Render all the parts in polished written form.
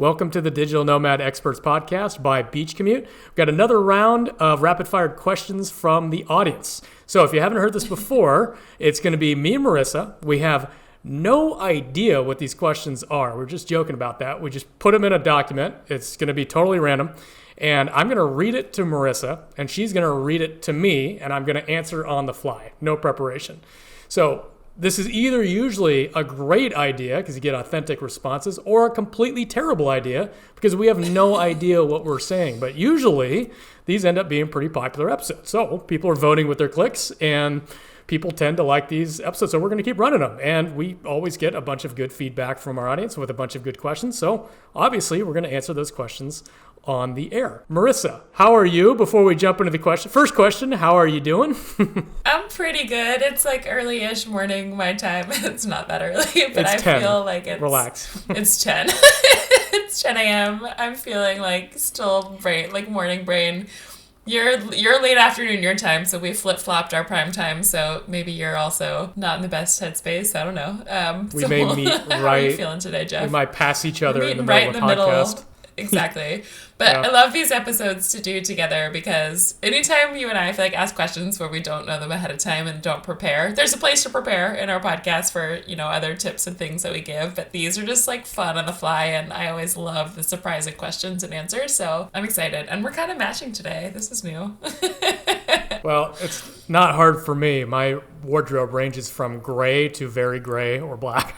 Welcome to the Digital Nomad Experts podcast by Beach Commute. We've got another round of rapid-fire questions from the audience. So if you haven't heard this before, it's going to be me and Marissa. We have no idea what these questions are. We're just joking about that. We just put them in a document. It's going to be totally random. And I'm going to read it to Marissa, and she's going to read it to me, and I'm going to answer on the fly. No preparation. So this is either usually a great idea because you get authentic responses, or a completely terrible idea because we have no idea what we're saying. But usually these end up being pretty popular episodes. So people are voting with their clicks and people tend to like these episodes. So we're going to keep running them. And we always get a bunch of good feedback from our audience with a bunch of good questions. So obviously we're going to answer those questions on the air. Marissa, how are you? Before we jump into the question, first question, how are you doing? I'm pretty good. It's like early-ish morning my time. It's not that early, but It's 10. feel like it's... Relax. It's 10. It's 10 a.m. I'm feeling like still morning brain. You're late afternoon your time, so we flip-flopped our prime time, so maybe you're also not in the best headspace. I don't know. We may meet right... How are you feeling today, Jeff? We might pass each other in the right middle of a podcast. Exactly. But yeah. I love these episodes to do together because anytime you and I feel like ask questions where we don't know them ahead of time and don't prepare, there's a place to prepare in our podcast for, other tips and things that we give. But these are just like fun on the fly. And I always love the surprising questions and answers. So I'm excited. And we're kind of matching today. This is new. Well, it's not hard for me. My wardrobe ranges from gray to very gray or black.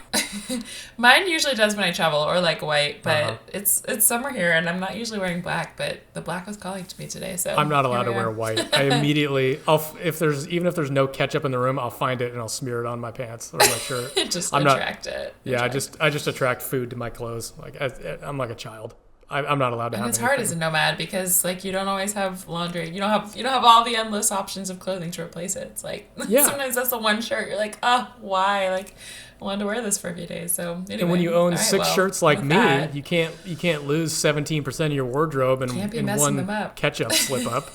Mine usually does when I travel, or like white, but it's summer here and I'm not usually wearing black, but the black was calling to me today, so I'm not allowed to wear white. I immediately, if there's no ketchup in the room, I'll find it and I'll smear it on my pants or my shirt. Just attract it. Yeah, I just attract food to my clothes. Like I'm like a child. I'm not allowed to have. And it's hard as a nomad because like you don't always have laundry. You don't have all the endless options of clothing to replace it. It's like sometimes that's the one shirt you're like, why? Like I wanted to wear this for a few days. So anyway, and when you own six shirts like me, you can't lose 17% of your wardrobe in one ketchup slip up.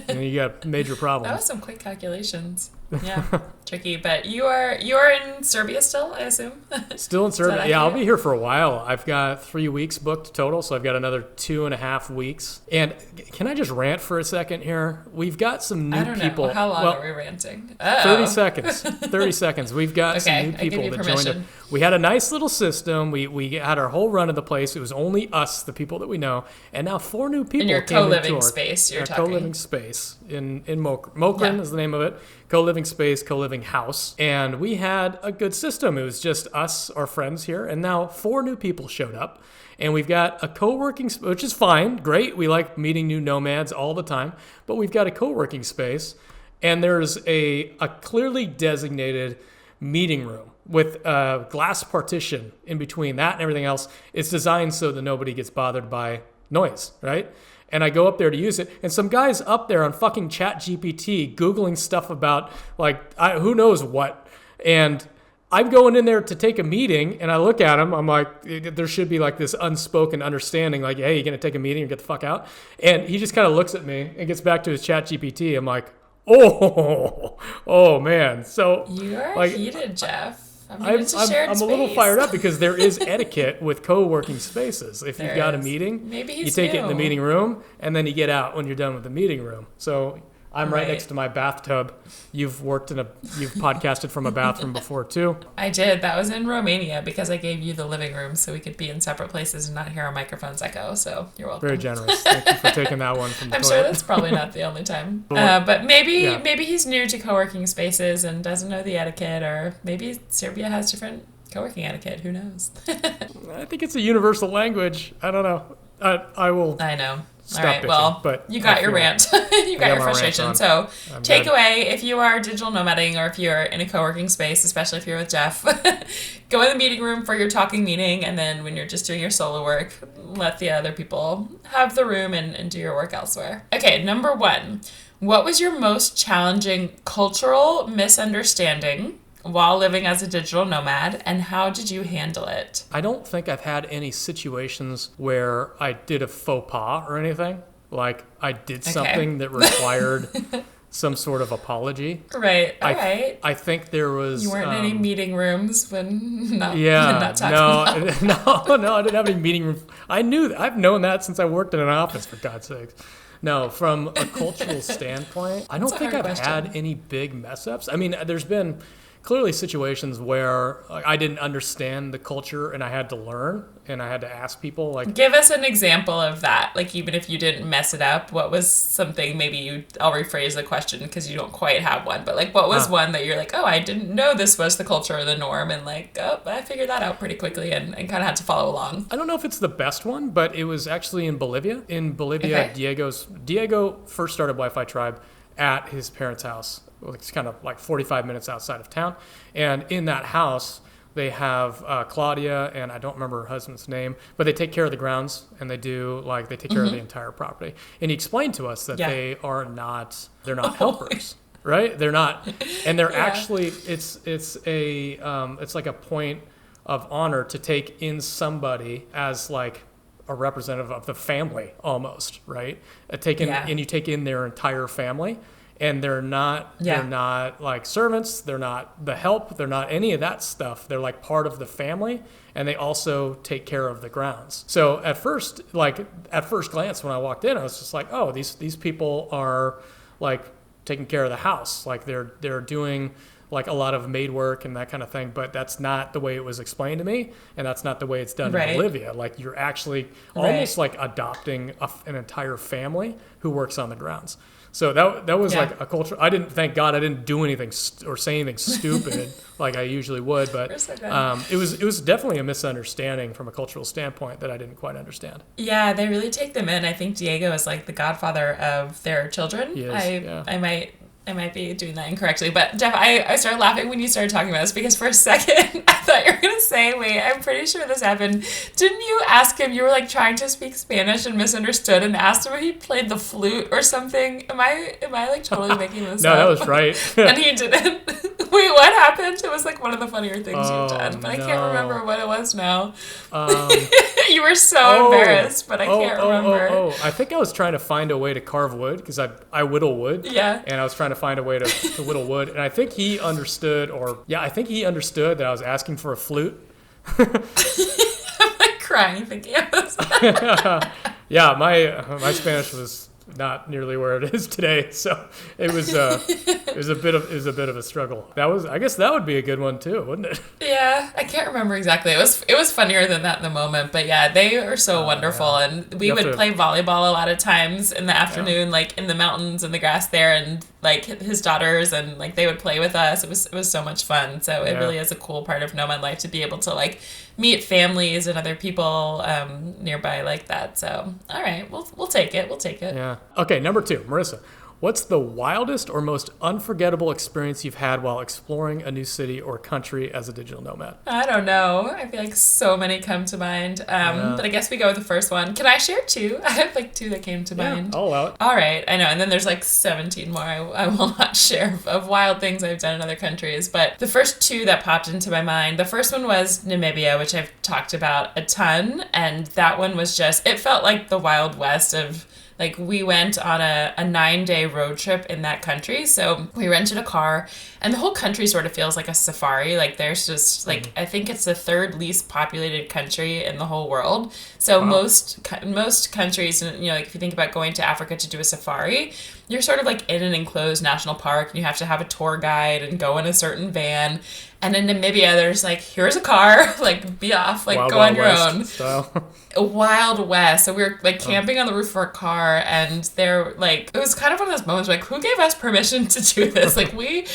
And you got major problems. That was some quick calculations. Yeah, tricky. But you are in Serbia still, I assume? Still in Serbia. Yeah, I'll be here for a while. I've got 3 weeks booked total, so I've got another 2.5 weeks. And can I just rant for a second here? We've got some new people. How long are we ranting? 30 seconds. 30 seconds. We've got some new people that joined us. We had a nice little system. We had our whole run of the place. It was only us, the people that we know, and now 4 new people. In your co-living space, you're talking. Co-living space in Mokran is the name of it. Co-living space, co-living house. And we had a good system. It was just us, our friends here. And now 4 new people showed up. And we've got a co-working space, which is fine. Great. We like meeting new nomads all the time. But we've got a co-working space. And there's a clearly designated meeting room with a glass partition in between that and everything else. It's designed so that nobody gets bothered by noise, right? And I go up there to use it, and some guy's up there on fucking ChatGPT Googling stuff about, who knows what. And I'm going in there to take a meeting, and I look at him. I'm like, there should be like this unspoken understanding, like, hey, you're going to take a meeting or get the fuck out? And he just kind of looks at me and gets back to his ChatGPT. I'm like, oh, man. So you're heated, Jeff. I'm a little fired up because there is etiquette with co-working spaces. If you've got a meeting, you take it in the meeting room, and then you get out when you're done with the meeting room. So I'm right next to my bathtub. You've podcasted from a bathroom before too. I did. That was in Romania because I gave you the living room so we could be in separate places and not hear our microphones echo. So you're welcome. Very generous. Thank you for taking that one from the I'm sure that's probably not the only time. But maybe he's new to co-working spaces and doesn't know the etiquette, or maybe Serbia has different co-working etiquette. Who knows? I think it's a universal language. I don't know. I know. All right, well, but you got your rant. You got your frustration. So takeaway, if you are digital nomading or if you're in a co-working space, especially if you're with Jeff, go in the meeting room for your talking meeting, and then when you're just doing your solo work, let the other people have the room and do your work elsewhere. Okay, number 1. What was your most challenging cultural misunderstanding while living as a digital nomad, and how did you handle it? I don't think I've had any situations where I did a faux pas or anything. Like I did something that required some sort of apology. Right. All right. I think there was... You weren't in any meeting rooms when not talking about... No, I didn't have any meeting rooms. I've known that since I worked in an office, for God's sakes. No, from a cultural standpoint, I don't think I've had any big mess ups. I mean, there's been clearly situations where I didn't understand the culture and I had to learn and I had to ask people. Like, give us an example of that. Like, even if you didn't mess it up, what was something, I'll rephrase the question because you don't quite have one, but like, what was one that you're like, oh, I didn't know this was the culture or the norm, and like, oh, I figured that out pretty quickly and kind of had to follow along. I don't know if it's the best one, but it was actually in Bolivia. Okay. Diego first started Wi-Fi Tribe at his parents' house. It's kind of like 45 minutes outside of town. And in that house, they have Claudia, and I don't remember her husband's name, but they take care of the grounds, and they take care of the entire property. And he explained to us that they're not helpers, right? They're not, and they're actually, it's like a point of honor to take in somebody as like a representative of the family almost, right? And you take in their entire family. And they're not like servants, they're not the help, they're not any of that stuff. They're like part of the family, and they also take care of the grounds. So at first glance when I walked in, I was just like, oh, these people are like taking care of the house. Like they're doing like a lot of maid work and that kind of thing, but that's not the way it was explained to me, and that's not the way it's done in Bolivia. Like you're actually almost like adopting an entire family who works on the grounds. So that was like a culture. Thank God I didn't do anything or say anything stupid like I usually would, but it was definitely a misunderstanding from a cultural standpoint that I didn't quite understand. Yeah, they really take them in. I think Diego is like the godfather of their children. He is, I might be doing that incorrectly, but Jeff, I started laughing when you started talking about this because for a second I thought you were going to say, wait, I'm pretty sure this happened. Didn't you ask him, you were like trying to speak Spanish and misunderstood and asked him if he played the flute or something? Am I like totally making this up? No, that was right. And he didn't. Wait, what happened? It was like one of the funnier things you've done, but I can't remember what it was now. You were so embarrassed, but I can't remember. I think I was trying to find a way to carve wood because I whittle wood. Yeah. And I was trying to find a way to whittle wood. And I think he understood that I was asking for a flute. I'm like crying thinking of this. Yeah, my Spanish was not nearly where it is today, so it was a bit of a struggle. I guess that would be a good one too, wouldn't it? Yeah, I can't remember exactly. It was funnier than that in the moment, but yeah, they are so wonderful, and we would play volleyball a lot of times in the afternoon, like in the mountains and the grass there, and like his daughters and like they would play with us. It was so much fun. So it really is a cool part of nomad life to be able to like meet families and other people nearby like that. So all right, we'll take it. Yeah. Okay, number 2, Marissa. What's the wildest or most unforgettable experience you've had while exploring a new city or country as a digital nomad? I don't know. I feel like so many come to mind. But I guess we go with the first one. Can I share 2? I have like 2 that came to mind. I'll allow it. All right. I know. And then there's like 17 more I will not share of wild things I've done in other countries. But the first 2 that popped into my mind, the first one was Namibia, which I've talked about a ton. And that one was it felt like the Wild West of... Like, we went on a 9-day road trip in that country. So we rented a car, and the whole country sort of feels like a safari. Like, there's just, like, I think it's the 3rd least populated country in the whole world. So most countries, you know, like, if you think about going to Africa to do a safari, you're sort of, like, in an enclosed national park, and you have to have a tour guide and go in a certain van. And in Namibia, there's like, here's a car, like, be off, like, go on your own. Wild West. So we were like camping on the roof of our car, and they're like, it was kind of one of those moments like, who gave us permission to do this? Like, we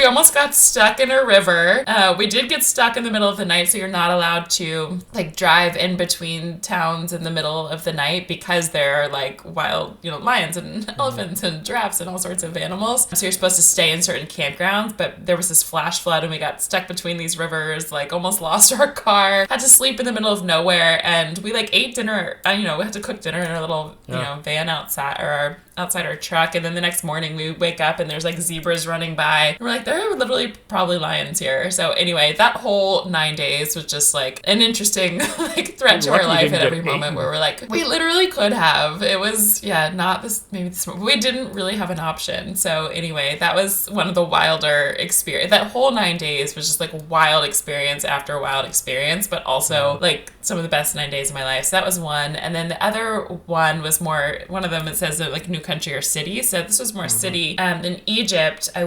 almost got stuck in a river. We did get stuck in the middle of the night, so you're not allowed to like drive in between towns in the middle of the night because there are like wild, you know, lions and elephants and giraffes and all sorts of animals. So you're supposed to stay in certain campgrounds, but there was this flash flood and we got stuck between these rivers, like almost lost our car, had to sleep in the middle of nowhere, and we like ate dinner, you know, we had to cook dinner in our little, you know, van outside, or outside our truck. And then the next morning we wake up and there's like zebras running by. And we're like, there are literally probably lions here. So anyway, that whole 9 days was just like an interesting like threat to our life at every moment where we're like, we literally could have. It was, not this, maybe this, we didn't really have an option. So anyway, that was one of the wilder experience. That whole 9 days was just like a wild experience after wild experience, but also like some of the best 9 days of my life. So that was one. And then the other one was more, one of them, it says like new country or city. So this was more city. In Egypt, I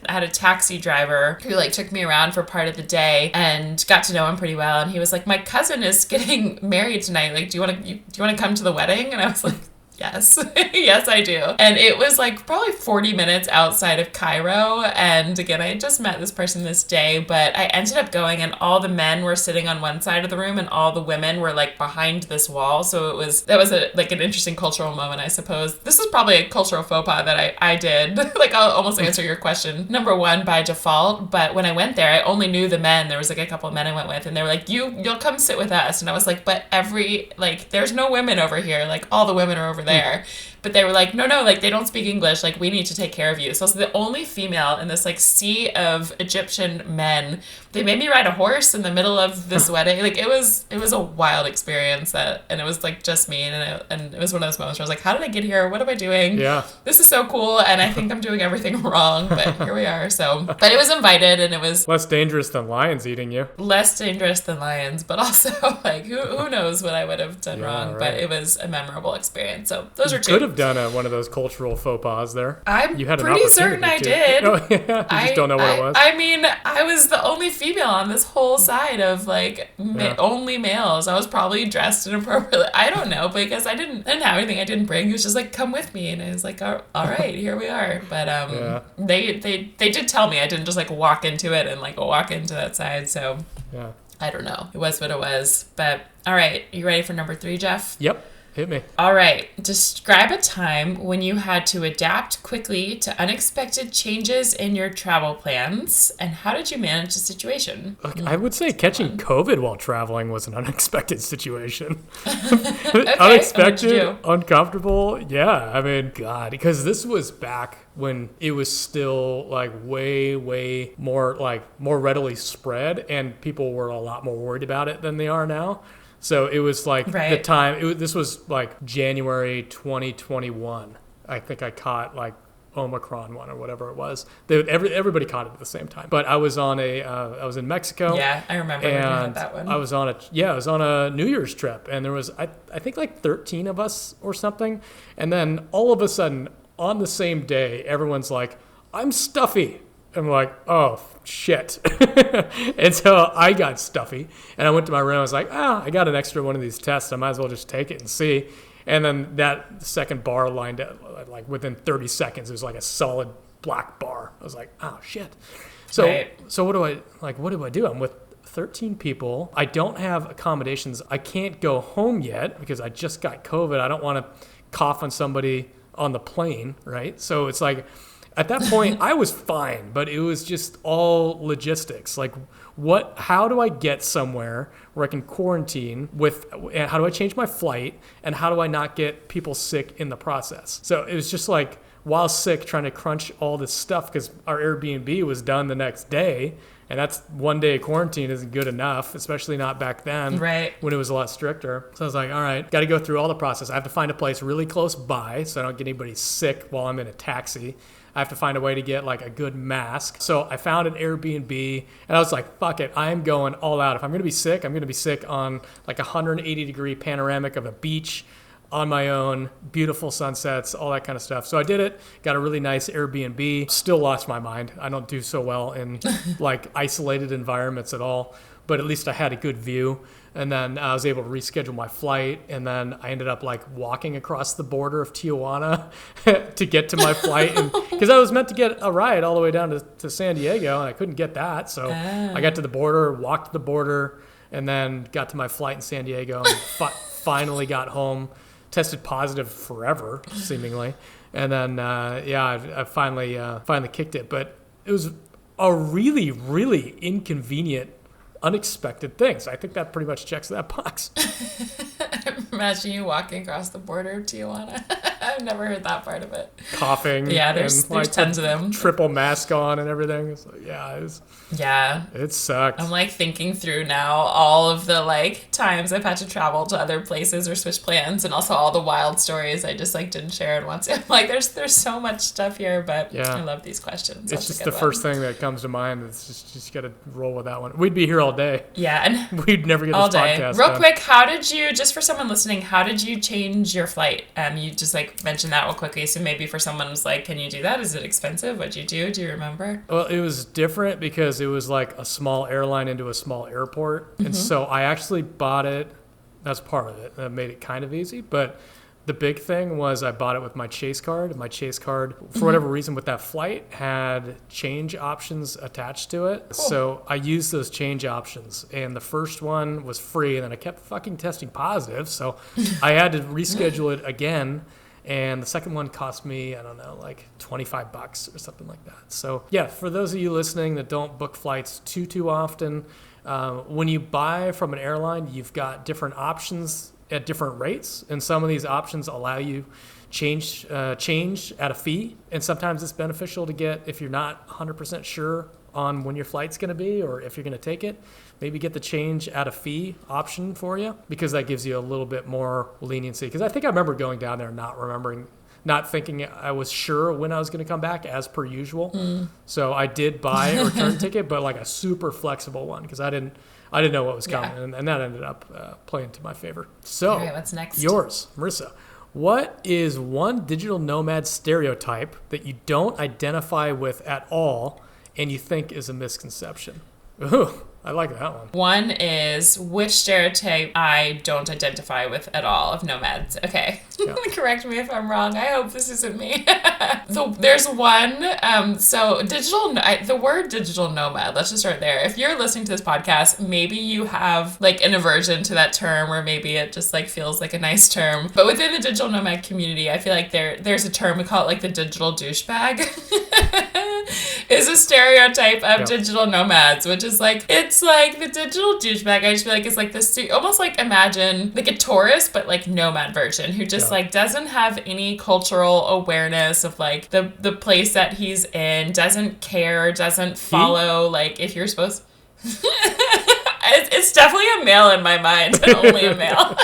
had a taxi driver who like took me around for part of the day and got to know him pretty well. And he was like, my cousin is getting married tonight. Like, do you want to come to the wedding? And I was like, yes. Yes, I do. And it was like probably 40 minutes outside of Cairo. And again, I had just met this person this day, but I ended up going and all the men were sitting on one side of the room and all the women were like behind this wall. So that was like an interesting cultural moment, I suppose. This is probably a cultural faux pas that I did. Like I'll almost answer your question. Number one by default. But when I went there, I only knew the men. There was like a couple of men I went with and they were like, you'll come sit with us. And I was like, but there's no women over here. Like all the women are over there. But they were like, no, like they don't speak English. Like we need to take care of you. So I was the only female in this like sea of Egyptian men. They made me ride a horse in the middle of this wedding. Like it was a wild experience and it was like just me. And it was one of those moments where I was like, how did I get here? What am I doing? Yeah. This is so cool. And I think I'm doing everything wrong, but here we are. So, but it was invited and it was less dangerous than lions eating you. Less dangerous than lions, but also like who knows what I would have done wrong. Right. But it was a memorable experience. So those are two. Could have done one of those cultural faux pas there. You had pretty certain I did. Oh, yeah. You just don't know what it was. I mean, I was the only female on this whole side of like only males. I was probably dressed inappropriately. I don't know because I didn't have anything I didn't bring. He was just like, come with me. And I was like, all right, here we are. But they did tell me I didn't just like walk into it and like walk into that side. So I don't know. It was what it was. But all right, you ready for number 3, Jeff? Yep. Hit me. All right. Describe a time when you had to adapt quickly to unexpected changes in your travel plans, and how did you manage the situation? I would say catching COVID while traveling was an unexpected situation. Okay. Unexpected, uncomfortable. Yeah. I mean, God, because this was back when it was still like way more readily spread, and people were a lot more worried about it than they are now. So it was like the time, this was like January 2021. I think I caught like Omicron one or whatever it was. Everybody caught it at the same time. But I was I was in Mexico. Yeah, I remember when you had that one. I was on a New Year's trip, and there was, I think like 13 of us or something. And then all of a sudden on the same day, everyone's like, I'm stuffy. I'm like, oh, shit. And so I got stuffy. And I went to my room. I was like, I got an extra one of these tests. I might as well just take it and see. And then that second bar lined up, like within 30 seconds, it was like a solid black bar. I was like, oh, shit. So what do I do? I'm with 13 people. I don't have accommodations. I can't go home yet because I just got COVID. I don't want to cough on somebody on the plane, right? So it's like, at that point, I was fine, but it was just all logistics. Like, how do I get somewhere where I can quarantine and how do I change my flight, and how do I not get people sick in the process? So it was just like, while sick, trying to crunch all this stuff because our Airbnb was done the next day. And that's 1 day of quarantine isn't good enough, especially not back then when it was a lot stricter. So I was like, all right, got to go through all the process. I have to find a place really close by so I don't get anybody sick while I'm in a taxi. I have to find a way to get like a good mask. So I found an Airbnb and I was like, fuck it, I'm going all out. If I'm going to be sick, I'm going to be sick on like a 180-degree panoramic of a beach on my own, beautiful sunsets, all that kind of stuff. So I did it, got a really nice Airbnb, still lost my mind. I don't do so well in like isolated environments at all, but at least I had a good view. And then I was able to reschedule my flight. And then I ended up like walking across the border of Tijuana to get to my flight. Because I was meant to get a ride all the way down to San Diego and I couldn't get that. So I got to the border, walked to the border, and then got to my flight in San Diego and finally got home. Tested positive forever, seemingly. And then, I finally kicked it. But it was a really, really inconvenient, unexpected thing. So I think that pretty much checks that box. Imagine you walking across the border of Tijuana. I've never heard that part of it. Coughing. Yeah, there's tons of them. Triple mask on and everything. It's like, it sucked. I'm like thinking through now all of the like times I've had to travel to other places or switch plans, and also all the wild stories I just like didn't share and want to. I'm like, there's so much stuff here, but I love these questions. It's just the first thing that comes to mind. It's just got to roll with that one. We'd be here all day. Yeah, and we'd never get this podcast real done. Quick, how did you, just for someone listening, how did you change your flight? You just like mentioned that real quickly, so maybe for someone who's like, can you do that? Is it expensive? What'd you do? Do you remember? Well, it was different because it was like a small airline into a small airport, and so I actually bought it. That's part of it. That made it kind of easy, but the big thing was I bought it with my Chase card. My Chase card, for whatever reason, with that flight, had change options attached to it. Cool. So I used those change options, and the first one was free, and then I kept fucking testing positive, so I had to reschedule it again. And the second one cost me, I don't know, like $25 or something like that. So yeah, for those of you listening that don't book flights too often, when you buy from an airline, you've got different options at different rates, and some of these options allow you change at a fee, and sometimes it's beneficial to get, if you're not 100% sure on when your flight's going to be or if you're going to take it, maybe get the change at a fee option for you, because that gives you a little bit more leniency. Because I think I remember going down there and not thinking I was sure when I was going to come back as per usual. So I did buy a return ticket, but like a super flexible one, because I didn't know what was coming, and that ended up playing to my favor. So, all right, what's next? Yours, Marissa. What is one digital nomad stereotype that you don't identify with at all and you think is a misconception? Ooh, I like that one. One is, which stereotype I don't identify with at all of nomads. Okay. Yeah. Correct me if I'm wrong. I hope this isn't me. So there's one. So the word digital nomad, let's just start there. If you're listening to this podcast, maybe you have like an aversion to that term, or maybe it just like feels like a nice term. But within the digital nomad community, I feel like there's a term, we call it like the digital douchebag. Is a stereotype of digital nomads, which is like, it's like the digital douchebag, I just feel like is like this, almost like imagine like a tourist, but like nomad version, who just like doesn't have any cultural awareness of like the place that he's in, doesn't care, doesn't follow, like if you're supposed it's definitely a male in my mind, and only a male.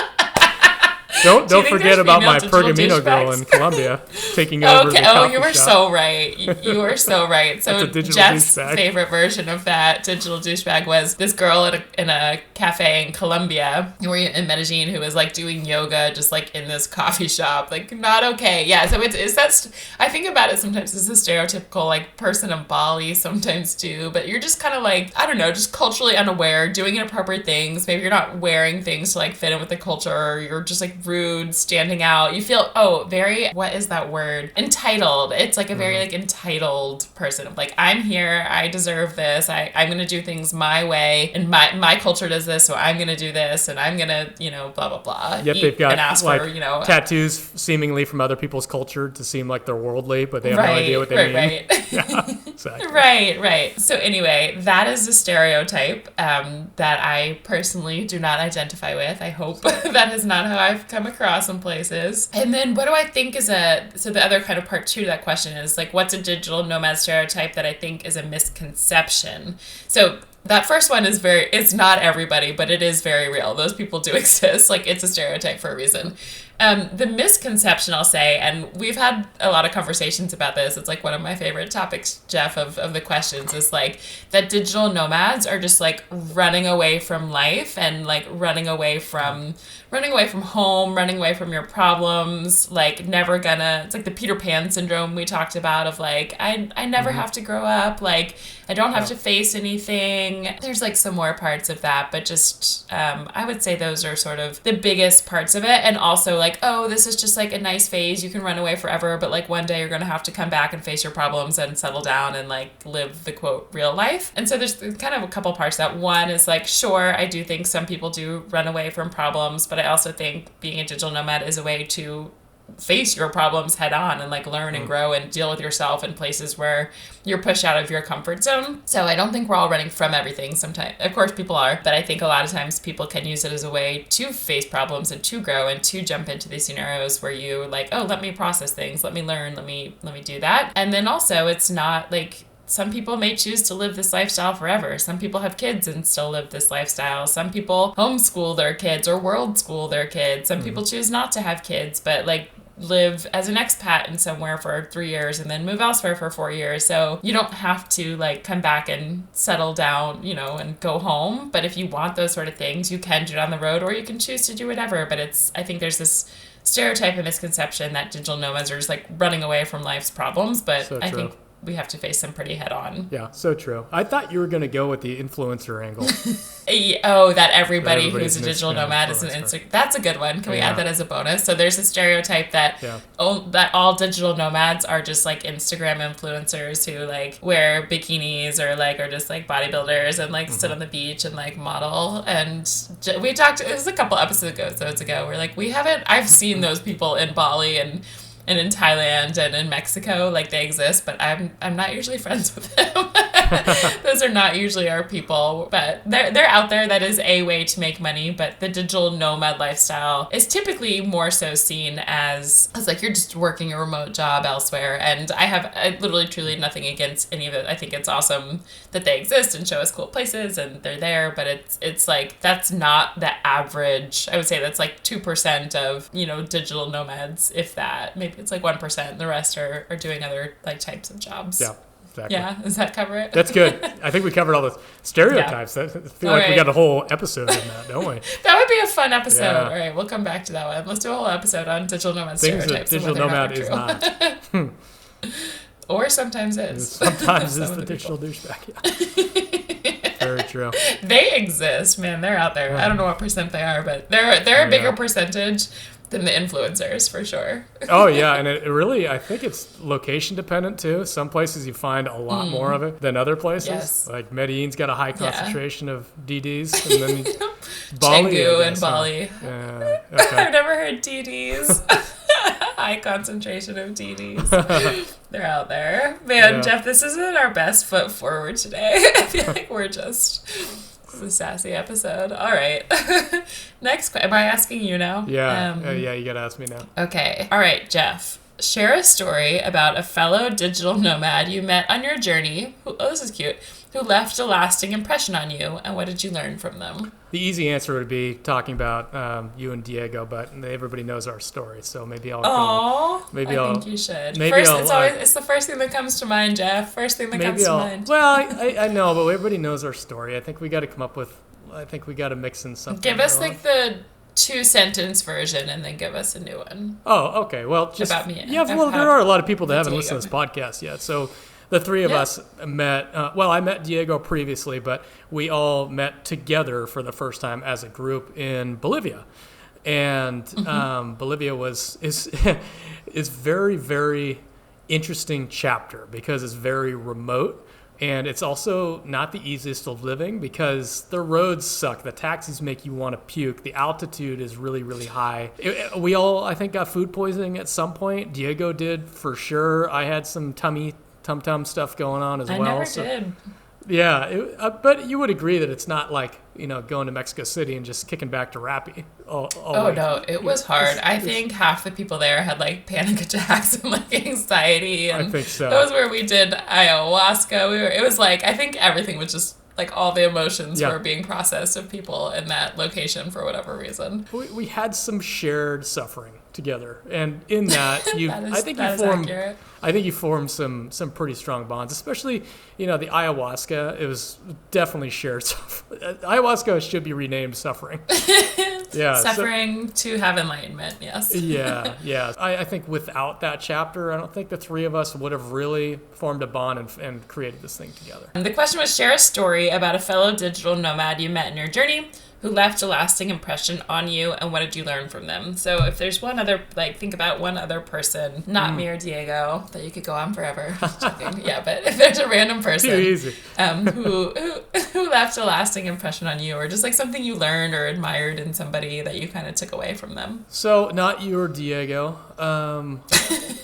Don't forget about my Pergamino girl in Colombia taking over the coffee you were shop. So right. You were so right. So Jeff's favorite version of that digital douchebag was this girl in a cafe in Colombia, in Medellin, who was like doing yoga just like in this coffee shop. Like, not okay. Yeah, so I think about it sometimes as a stereotypical like person of Bali sometimes too, but you're just kind of like, I don't know, just culturally unaware, doing inappropriate things. Maybe you're not wearing things to like fit in with the culture, or you're just like rude, standing out. You feel, very, what is that word? Entitled. It's like a very like entitled person. Like, I'm here, I deserve this, I'm going to do things my way, and my culture does this, so I'm going to do this, and I'm going to, blah, blah, blah. Yep, they've got like tattoos seemingly from other people's culture to seem like they're worldly, but they have no idea what they mean. Right. Yeah, exactly. Right. So anyway, that is a stereotype that I personally do not identify with. I hope that is not how I've come across in places. And then what do I think is so the other kind of part two to that question is like, what's a digital nomad stereotype that I think is a misconception? So that first one is it's not everybody, but it is very real. Those people do exist. Like, it's a stereotype for a reason. The misconception, I'll say, and we've had a lot of conversations about this. It's like one of my favorite topics, Jeff, of the questions, is like that digital nomads are just like running away from life and like running away from home, running away from your problems, like it's like the Peter Pan syndrome we talked about of like, I never have to grow up, like I don't have to face anything. There's like some more parts of that, but just I would say those are sort of the biggest parts of it. And also like, this is just like a nice phase, you can run away forever, but like one day you're gonna have to come back and face your problems and settle down and like live the quote real life. And so there's kind of a couple parts to that. One is like, sure, I do think some people do run away from problems, but I also think being a digital nomad is a way to face your problems head on and like learn and grow and deal with yourself in places where you're pushed out of your comfort zone. So I don't think we're all running from everything. Sometimes, of course, people are, but I think a lot of times people can use it as a way to face problems and to grow and to jump into these scenarios where you like, oh, let me process things, let me learn, let me do that. And then also, it's not like, some people may choose to live this lifestyle forever. Some people have kids and still live this lifestyle. Some people homeschool their kids or world school their kids. Some people choose not to have kids, but like live as an expat in somewhere for 3 years and then move elsewhere for 4 years. So you don't have to like come back and settle down, you know, and go home. But if you want those sort of things, you can do it on the road, or you can choose to do whatever. But I think there's this stereotype and misconception that digital nomads are just like running away from life's problems. But so I think we have to face them pretty head on. Yeah, so true. I thought you were going to go with the influencer angle. Oh, that everybody who's a digital nomad is an Instagram. That's a good one. Can we add that as a bonus? So there's a stereotype that that all digital nomads are just like Instagram influencers who like wear bikinis or like are just like bodybuilders and like sit on the beach and like model. And we talked, it was a couple episodes ago, we're like, I've seen those people in Bali and in Thailand and in Mexico, like they exist, but I'm not usually friends with them. Those are not usually our people, but they're out there. That is a way to make money, but the digital nomad lifestyle is typically more so seen as like you're just working a remote job elsewhere. And I literally truly nothing against any of it. I think it's awesome that they exist and show us cool places and they're there, but it's like that's not the average. I would say that's like 2% of, you know, digital nomads, if that. Maybe it's like 1%. The rest are doing other like types of jobs. Yeah. Exactly. Yeah, does that cover it? That's good. I think we covered all the stereotypes. I feel like we got a whole episode in that, don't we? That would be a fun episode. Yeah. All right, we'll come back to that one. Let's do a whole episode on digital nomad stereotypes. Digital nomad is not. Or sometimes is. Sometimes is the digital douchebag. Yeah. Very true. They exist, man. They're out there. I don't know what percent they are, but they're a bigger percentage than the influencers, for sure. Oh, yeah. And it really, I think it's location dependent, too. Some places you find a lot more of it than other places. Yes. Like Medellin's got a high concentration of DDs. And then Bali. Canggu and Bali. Yeah. Okay. I've never heard DDs. High concentration of DDs. They're out there. Man, Jeff, this isn't our best foot forward today. I feel like we're just... It's a sassy episode. All right. Next question. Am I asking you now? Yeah. Yeah, you got to ask me now. Okay. All right, Jeff. Share a story about a fellow digital nomad you met on your journey. This is cute. Who left a lasting impression on you, and what did you learn from them? The easy answer would be talking about you and Diego, but everybody knows our story, so maybe I'll. I think you should. It's the first thing that comes to mind, Jeff. First thing that comes to mind. Well, I know, but everybody knows our story. I think we got to come up with. I think we got to mix in something. Give us like the 2-sentence version, and then give us a new one. Oh, okay. Well, just about me. Yeah. Well, there are a lot of people that haven't listened to this podcast yet, so. The three of us met, I met Diego previously, but we all met together for the first time as a group in Bolivia. And Bolivia is very, very interesting chapter because it's very remote. And it's also not the easiest of living because the roads suck. The taxis make you want to puke. The altitude is really, really high. We all, I think, got food poisoning at some point. Diego did for sure. I had some tum-tum stuff going on as well. I never did. Yeah, but you would agree that it's not like, going to Mexico City and just kicking back to Rappi. No, it was hard. I think half the people there had like panic attacks and like anxiety. And I think so. That was where we did ayahuasca. It was like, I think everything was just like all the emotions were being processed of people in that location for whatever reason. We had some shared suffering together, and in that I think you formed some pretty strong bonds, especially the ayahuasca. It was definitely shared suffering. Ayahuasca should be renamed suffering. Suffering to have enlightenment. Yes. Yeah. I think without that chapter, I don't think the three of us would have really formed a bond and created this thing together. And the question was, share a story about a fellow digital nomad you met in your journey who left a lasting impression on you, and what did you learn from them? So if there's one other, think about one other person, not me or Diego, that you could go on forever. Just joking. Yeah, but if there's a random person Too easy. who who left a lasting impression on you, or just like something you learned or admired in somebody that you kind of took away from them? So not you or Diego.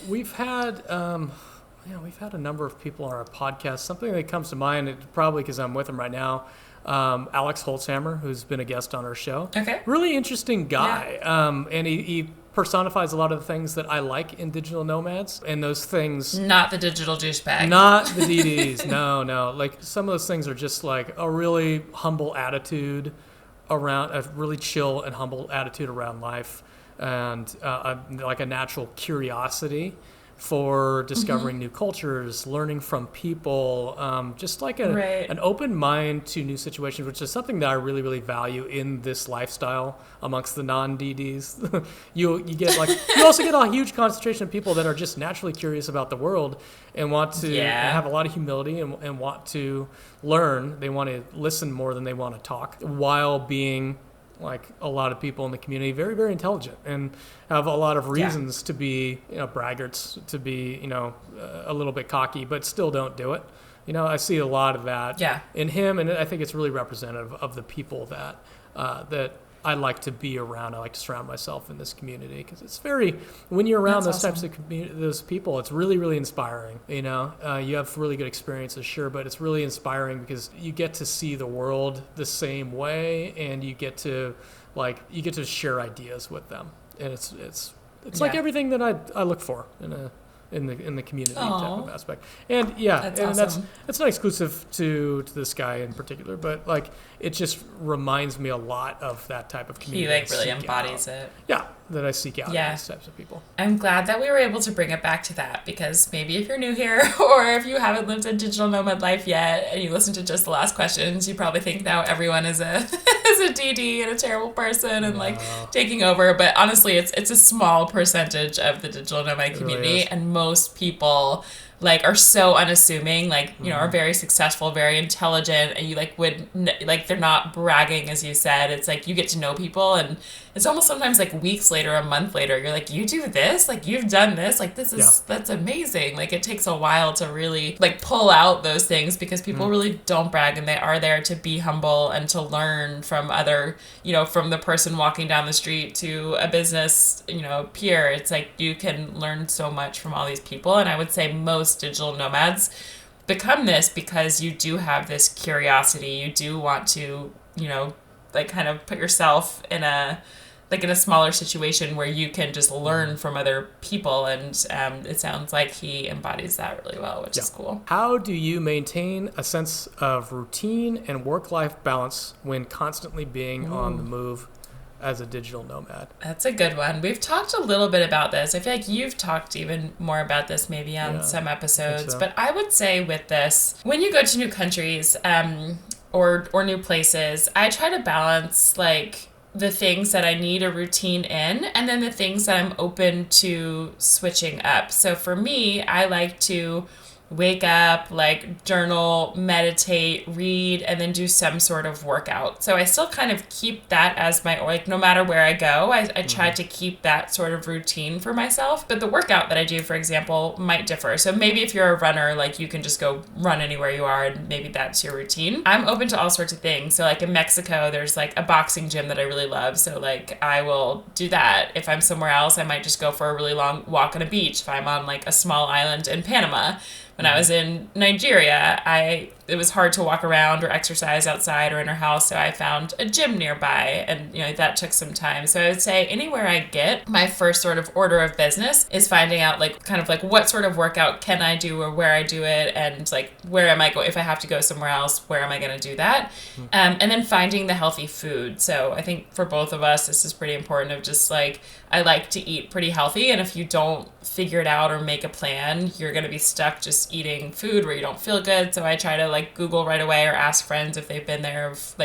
We've had a number of people on our podcast. Something that comes to mind, probably because I'm with him right now, Alex Holzhammer, who's been a guest on our show. Okay. Really interesting guy. Yeah. And he personifies a lot of the things that I like in digital nomads, and those things... Not the digital douchebag. Not the DDs. No. Like, some of those things are just like a really humble attitude around, a really chill and humble attitude around life, and like a natural curiosity for discovering new cultures, learning from people, just like an open mind to new situations, which is something that I really, really value in this lifestyle amongst the non-DDs. you also get a huge concentration of people that are just naturally curious about the world and want to and have a lot of humility and want to learn. They want to listen more than they want to talk, while being, like a lot of people in the community, very, very intelligent and have a lot of reasons to be, braggarts, to be, a little bit cocky, but still don't do it. I see a lot of that in him, and I think it's really representative of the people that I like to be around. I like to surround myself in this community, because it's when you're around types of those people, it's really, really inspiring. You have really good experiences, sure, but it's really inspiring because you get to see the world the same way, and you get to share ideas with them, and it's like everything that I look for in the community type of aspect. And that's not exclusive to this guy in particular, but like it just reminds me a lot of that type of community. He really embodies it. Yeah, that I seek out in these types of people. I'm glad that we were able to bring it back to that, because maybe if you're new here or if you haven't lived a digital nomad life yet and you listen to just the last questions, you probably think now everyone is a DD and a terrible person and like taking over. But honestly, it's a small percentage of the digital nomad community, really, and most people are so unassuming, are very successful, very intelligent, and you they're not bragging, as you said. It's like you get to know people, and it's almost sometimes like weeks later, a month later, you're like, you do this, you've done this, that's amazing. It takes a while to really pull out those things, because people really don't brag, and they are there to be humble and to learn from other, from the person walking down the street to a business, peer. It's like you can learn so much from all these people, and I would say most digital nomads become this because you do have this curiosity. You do want to, kind of put yourself in a smaller situation where you can just learn from other people, and it sounds like he embodies that really well, which is cool. How do you maintain a sense of routine and work-life balance when constantly being on the move as a digital nomad? That's a good one. We've talked a little bit about this. I feel like you've talked even more about this maybe on some episodes, but I would say with this, when you go to new countries or new places, I try to balance the things that I need a routine in, and then the things that I'm open to switching up. So for me, I like to wake up, journal, meditate, read, and then do some sort of workout. So I still kind of keep that as my, no matter where I go, I try to keep that sort of routine for myself. But the workout that I do, for example, might differ. So maybe if you're a runner, you can just go run anywhere you are, and maybe that's your routine. I'm open to all sorts of things. So in Mexico, there's a boxing gym that I really love. So I will do that. If I'm somewhere else, I might just go for a really long walk on a beach. If I'm on a small island in Panama. When I was in Nigeria, it was hard to walk around or exercise outside or in our house, so I found a gym nearby, and that took some time. So I would say anywhere I get, my first sort of order of business is finding out what sort of workout can I do or where I do it, and where am I going, if I have to go somewhere else, where am I going to do that? And then finding the healthy food. So I think for both of us, this is pretty important, of just I like to eat pretty healthy, and if you don't figure it out or make a plan, you're going to be stuck just eating food where you don't feel good. So I try to Google right away or ask friends if they've been there, of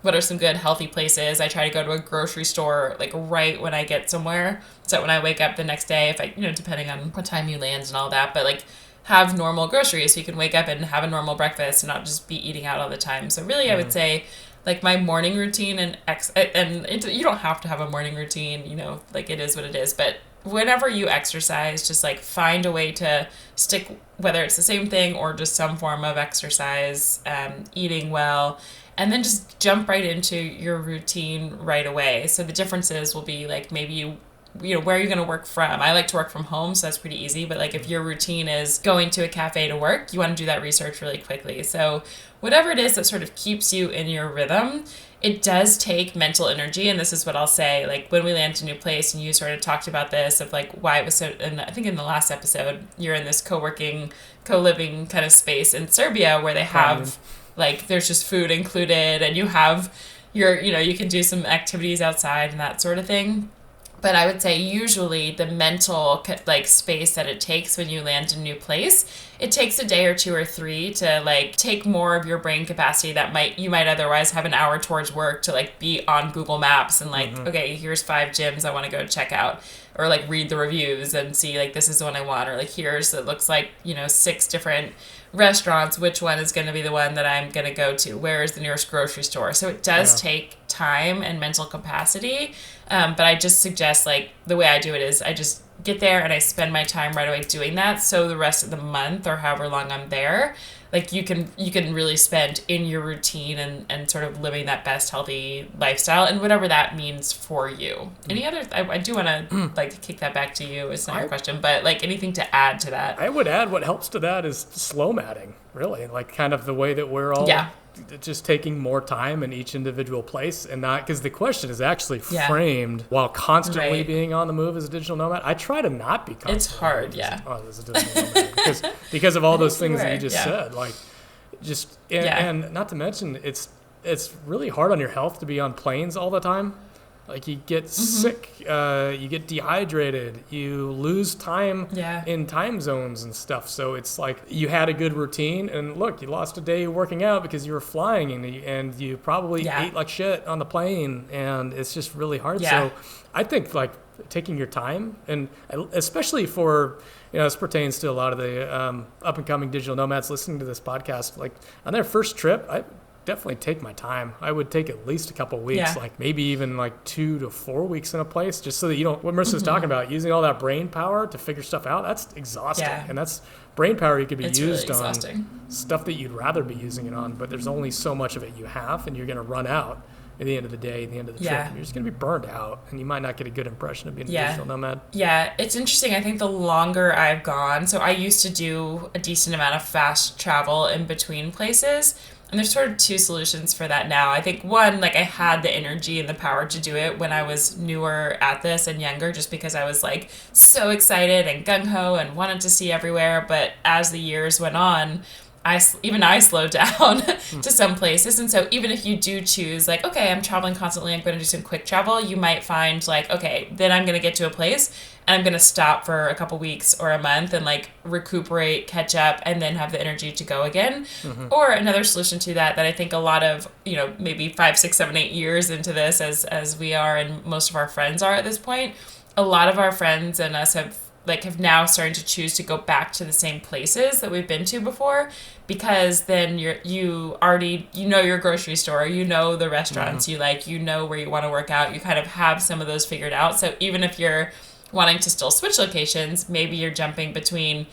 what are some good healthy places. I try to go to a grocery store right when I get somewhere, so when I wake up the next day, if I depending on what time you land and all that, but have normal groceries so you can wake up and have a normal breakfast and not just be eating out all the time. So really I would say my morning routine and you don't have to have a morning routine, it is what it is, but whenever you exercise, just like find a way to stick, whether it's the same thing or just some form of exercise, eating well, and then just jump right into your routine right away. So the differences will be like maybe you know, where are you going to work from? I like to work from home, so that's pretty easy. But like if your routine is going to a cafe to work, you want to do that research really quickly. So whatever it is that sort of keeps you in your rhythm, it does take mental energy. And this is what I'll say, like when we land a new place, and you sort of talked about this of like why it was so, and I think in the last episode, you're in this co-working, co-living kind of space in Serbia where they have like, there's just food included, and you have you know, you can do some activities outside and that sort of thing. But I would say usually the mental like space that it takes when you land in a new place, it takes a day or 2 or 3 to like take more of your brain capacity that you might otherwise have an hour towards work to like be on Google Maps and like, okay, here's 5 gyms I want to go check out, or like read the reviews and see like this is the one I want, or like it looks like, you know, 6 different restaurants, which one is going to be the one that I'm going to go to, where is the nearest grocery store. So it does take time and mental capacity, but I just suggest, like, the way I do it is I just get there and I spend my time right away doing that, so the rest of the month or however long I'm there, like you can really spend in your routine and sort of living that best healthy lifestyle, and whatever that means for you. Any other I do want to like kick that back to you. It's not your question, but like anything to add to that. I would add what helps to that is slow matting, really, like kind of the way that we're all just taking more time in each individual place, and not because the question is actually framed while constantly being on the move as a digital nomad. I try to not be constantly. It's hard, as a digital nomad because of all those things that you just said, like just and not to mention it's really hard on your health to be on planes all the time. Like you get sick, you get dehydrated, you lose time in time zones and stuff. So it's like you had a good routine, and look, you lost a day working out because you were flying, and you probably ate like shit on the plane, and it's just really hard. So I think like taking your time, and especially for, you know, this pertains to a lot of the up and coming digital nomads listening to this podcast, like on their first trip, I definitely take my time. I would take at least a couple of weeks, like maybe even like 2 to 4 weeks in a place, just so that you don't, what Marissa's talking about, using all that brain power to figure stuff out, that's exhausting. And that's brain power you could be used really on stuff that you'd rather be using it on, but there's only so much of it you have, and you're going to run out at the end of the day, at the end of the trip, and you're just going to be burned out, and you might not get a good impression of being a digital nomad. Yeah, it's interesting. I think the longer I've gone, so I used to do a decent amount of fast travel in between places, and there's sort of 2 solutions for that now. I think one, like I had the energy and the power to do it when I was newer at this and younger, just because I was like so excited and gung-ho and wanted to see everywhere. But as the years went on, I slowed down to some places. And so even if you do choose like, okay, I'm traveling constantly, I'm going to do some quick travel, you might find like, okay, then I'm going to get to a place and I'm going to stop for a couple weeks or a month and like recuperate, catch up, and then have the energy to go again. Or another solution to that I think a lot of, you know, maybe 5, 6, 7, 8 years into this, as we are and most of our friends are at this point, a lot of our friends and us have now started to choose to go back to the same places that we've been to before, because then you already, you know, your grocery store, you know, the restaurants you like, you know, where you want to work out, you kind of have some of those figured out. So even if you're wanting to still switch locations, maybe you're jumping between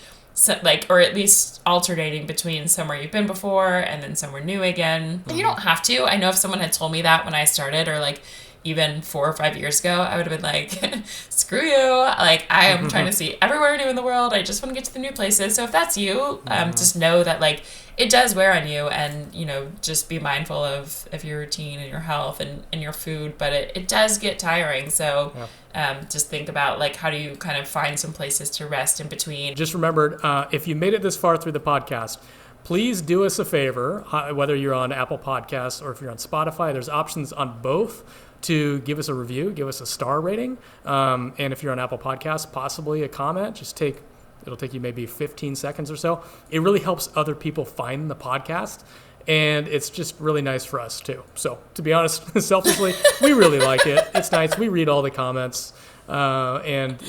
or at least alternating between somewhere you've been before and then somewhere new again. And you don't have to. I know if someone had told me that when I started, or like even 4 or 5 years ago, I would have been like, screw you. Like, I am trying to see everywhere new in the world. I just want to get to the new places. So if that's you, just know that like it does wear on you, and, you know, just be mindful of your routine and your health and your food, but it does get tiring. So just think about like, how do you kind of find some places to rest in between? Just remembered, if you made it this far through the podcast, please do us a favor, whether you're on Apple Podcasts or if you're on Spotify, there's options on both to give us a review, give us a star rating. And if you're on Apple Podcasts, possibly a comment. It'll take you maybe 15 seconds or so. It really helps other people find the podcast. And it's just really nice for us too. So to be honest, selfishly, we really like it. It's nice. We read all the comments. And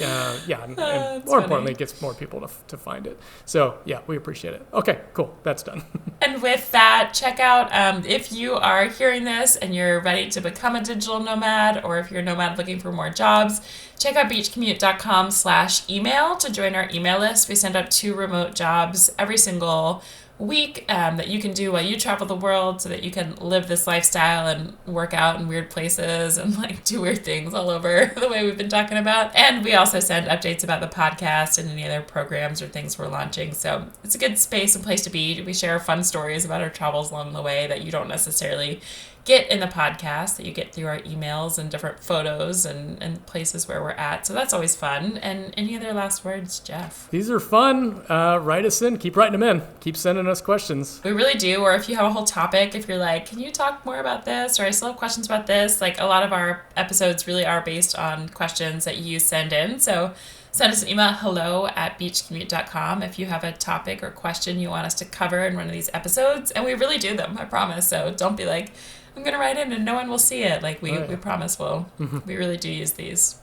more importantly, it gets more people to find it. So yeah, we appreciate it. Okay, cool. That's done. And with that, check out, if you are hearing this and you're ready to become a digital nomad, or if you're a nomad looking for more jobs, check out beachcommute.com/email to join our email list. We send out 2 remote jobs every single week that you can do while you travel the world, so that you can live this lifestyle and work out in weird places and like do weird things all over the way we've been talking about. And we also send updates about the podcast and any other programs or things we're launching. So it's a good space and place to be. We share fun stories about our travels along the way that you don't necessarily get in the podcast, that you get through our emails and different photos and places where we're at. So that's always fun. And any other last words, Jeff? These are fun. Write us in. Keep writing them in. Keep sending us questions. We really do. Or if you have a whole topic, if you're like, can you talk more about this? Or I still have questions about this. Like, a lot of our episodes really are based on questions that you send in. So send us an email, hello@beachcommute.com, if you have a topic or question you want us to cover in one of these episodes. And we really do them, I promise. So don't be like, I'm going to write in and no one will see it. Like, we promise we really do use these.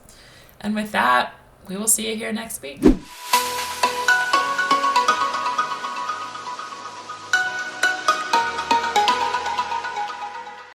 And with that, we will see you here next week.